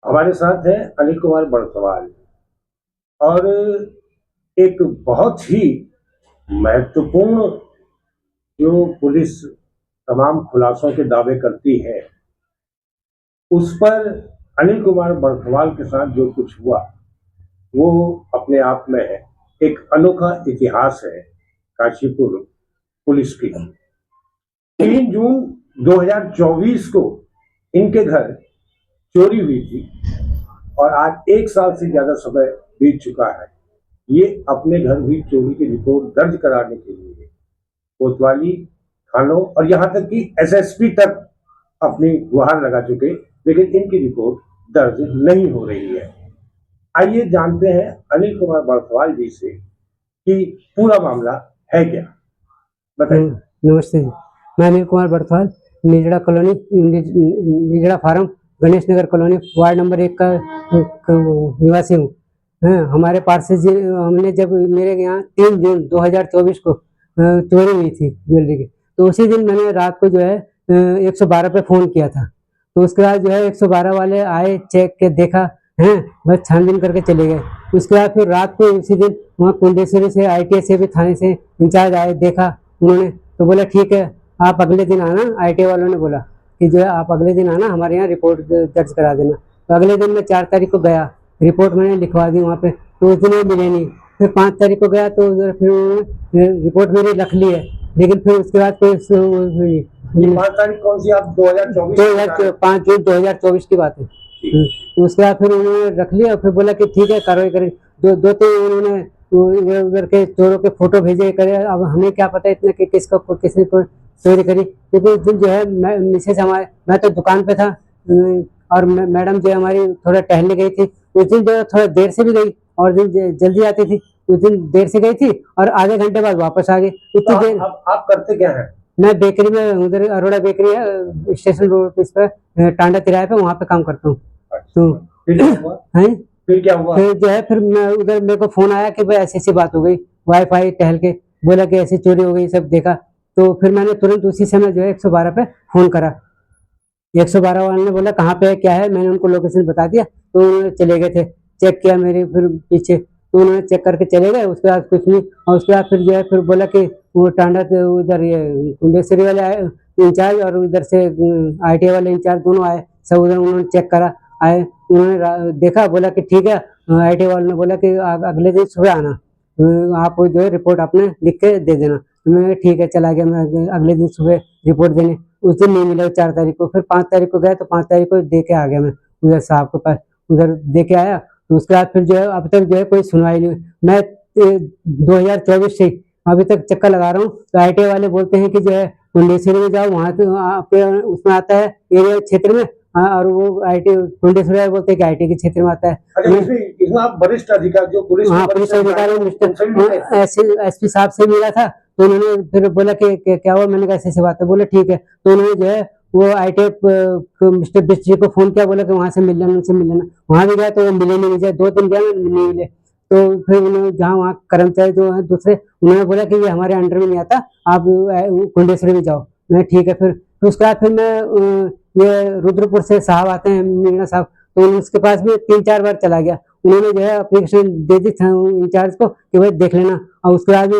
हमारे साथ हैं अनिल कुमार बड़सवाल और एक बहुत ही महत्वपूर्ण जो पुलिस तमाम खुलासों के दावे करती है, उस पर अनिल कुमार बड़सवाल के साथ जो कुछ हुआ वो अपने आप में एक अनोखा इतिहास है काशीपुर पुलिस की। 3 जून 2024 को इनके घर चोरी हुई थी और आज 1 साल से ज्यादा समय बीत चुका है। ये अपने घर हुई चोरी की रिपोर्ट दर्ज कराने के लिए कोतवाली थानों और यहाँ तक कि एसएसपी तक अपनी गुहार लगा चुके, लेकिन इनकी रिपोर्ट दर्ज नहीं हो रही है। आइए जानते हैं अनिल कुमार बड़सवाल जी से कि पूरा मामला है क्या। बताइए। नमस्ते जी, मैं Anil Kumar बड़सवाल, निजड़ा colony, निजड़ा farm, Ganesh Nagar colony, ward number 1 का निवासी हूँ। हमारे पार्षद जी, हमने जब मेरे यहाँ 3 जून 2024 को चोरी हुई थी ज्वेलरी की, तो उसी दिन मैंने रात को जो है 112 पे फ़ोन किया था। तो उसके बाद जो है 112 वाले आए, चेक के देखा, बस छानबीन करके चले गए। उसके बाद फिर रात को उसी दिन वहाँ कुंडेश्वरी से, ITA से भी थाने से इंचार्ज आए, देखा उन्होंने, तो बोला ठीक है आप अगले दिन आना। ITA वालों ने बोला कि जो है आप अगले दिन आना, हमारे यहाँ रिपोर्ट दर्ज करा देना। तो अगले दिन मैं 4 तारीख को गया, रिपोर्ट मैंने लिखवा दी वहाँ पे, तो उस दिन वो मिले नहीं। फिर 5 तारीख को गया तो फिर उन्होंने रिपोर्ट मेरी रख ली है, लेकिन फिर उसके बाद कोई 5 तारीख कौन सी आप 2024? 5 जून 2024 की बात है। तो उसके बाद फिर उन्होंने रख लिया और फिर बोला कि ठीक है कार्रवाई करें। दो तीन उन्होंने इधर उधर के चोरों के फोटो भेजे करे। अब हमें क्या पता इतने कि किसने को चोरी करी, क्योंकि उस दिन जो है मिसेज हमारे, मैं तो दुकान पे था और मैडम जो हमारी थोड़ा टहलने गई थी। उस दिन जो थोड़ा देर से भी गई और दिन जल्दी आती थी, उस दिन देर से गई थी और आधे घंटे बाद वापस आ गई। इतनी देर। आप करते क्या है? मैं बेकरी में, उधर अरोड़ा बेकरी है, स्टेशन रोड इस पर टांडा तिराहे पे, वहाँ पे काम करता हूँ। तो फिर क्या हुआ? फिर जो है फिर मैं उधर, मेरे को फोन आया कि भाई ऐसी ऐसी बात हो गई, वाईफाई टहल के बोला कि ऐसी चोरी हो गई, सब देखा। तो फिर मैंने तुरंत उसी समय जो है 112 पे फोन करा। 112 वाले ने बोला कहाँ पे है, क्या है, मैंने उनको लोकेशन बता दिया, तो उन्होंने चले गए थे, चेक किया मेरे फिर पीछे, तो उन्होंने चेक करके चले गए। उसके बाद कुछ नहीं, और उसके बाद फिर जो है फिर बोला कि वो टांडा उधर ये कुंडेश्वरी वाले आए इंचार्ज और उधर से ITA वाले इंचार्ज दोनों आए, सब उधर उन्होंने चेक करा, आए, उन्होंने देखा, बोला कि ठीक है। ITA वाले ने बोला कि अगले दिन सुबह आना, आप जो है रिपोर्ट आपने लिख के दे देना। तो मैं ठीक है चला गया, मैं अगले दिन सुबह रिपोर्ट देने। उस दिन नहीं मिला 4 तारीख को, फिर 5 तारीख को गया, तो 5 तारीख को दे के आ गया मैं उधर साहब के पास, उधर दे के आया। तो उसके बाद फिर जो है अब तक जो है कोई सुनवाई नहीं हुई। मैं 2024 से अभी तक चक्कर लगा रहा हूँ। तो ITA वाले बोलते हैं कि जो है कुंडेश्वरी में जाओ, वहाँ पे उसमें आता है एरिया क्षेत्र में, और वो कुंडेश्वरी बोलते हैं कि ITA के क्षेत्र में आता है। इसमें आप वरिष्ठ अधिकारी जो पुलिस पुलिस अधिकारी मिस्टर SP साहब से मिला था, तो उन्होंने फिर बोला कि क्या हुआ, मैंने कहा ऐसी बात है, बोले ठीक है। तो उन्होंने जो है वो ITA मिस्टर बिस्ट जी को फोन किया, बोला कि वहां से मिल लेना, उनसे मिल लेना। वहां भी गया तो वो मिले नहीं, मुझे 2 दिन गया नहीं मिले। तो फिर उन्होंने जहाँ वहाँ कर्मचारी जो है दूसरे, उन्होंने बोला कि ये हमारे अंडर में नहीं आता, आप कुंडेश्वरी में जाओ। मैं ठीक है। फिर उसके बाद फिर मैं ये रुद्रपुर से साहब आते हैं, मीना साहब, तो उसके पास भी 3-4 बार चला गया। उन्होंने जो है एप्लीकेशन दे दी था इंचार्ज को कि भाई देख लेना, और उसके बाद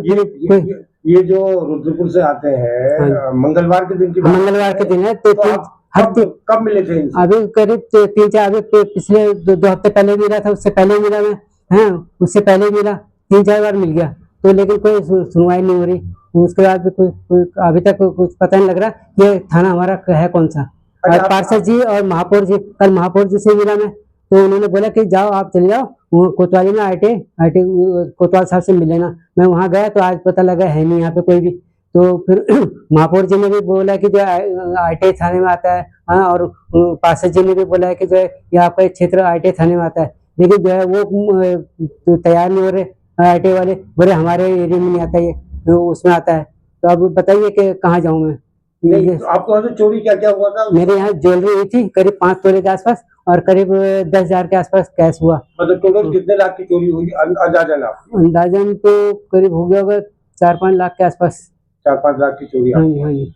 ये जो रुद्रपुर से आते हैं मंगलवार के दिन की बात, मंगलवार के दिन है। तो कब मिले थे? अभी करीब 3-4, अभी पिछले 2 हफ्ते पहले मिला था, उससे पहले मिला मैं, उससे पहले मिला, 3-4 बार मिल गया, तो लेकिन कोई सुनवाई नहीं हो रही। उसके बाद भी कोई अभी तक कुछ पता नहीं लग रहा ये थाना हमारा है कौन सा। पार्षद जी और महापौर जी, कल महापौर जी से मिला मैं, तो उन्होंने बोला कि जाओ, आप चले जाओ कोतवाली में, ITA कोतवाल साहब से मिल लेना। मैं वहाँ गया तो आज पता लगा है नहीं यहाँ पे कोई भी। तो फिर महापौर जी ने भी बोला कि जो ITA थाने में आता है, और पार्षद जी ने भी बोला है कि जो है ये आपका क्षेत्र ITA थाने में आता है, लेकिन जो है वो तैयार नहीं हो रहे। ITA वाले बोले हमारे एरिया में नहीं आता, ये उसमें आता है। तो अब बताइए कि कहाँ जाऊँ मैं। तो आपको चोरी क्या क्या हुआ था? मेरे यहाँ ज्वेलरी हुई थी करीब 5 तोले के आसपास, और करीब 10,000 के आसपास कैश हुआ। मतलब टोटल कितने लाख की चोरी हुई अंदाजन तो करीब हो गया होगा 4-5 लाख के आसपास। 4-5 लाख की चोरी। हाँ जी, हाँ जी।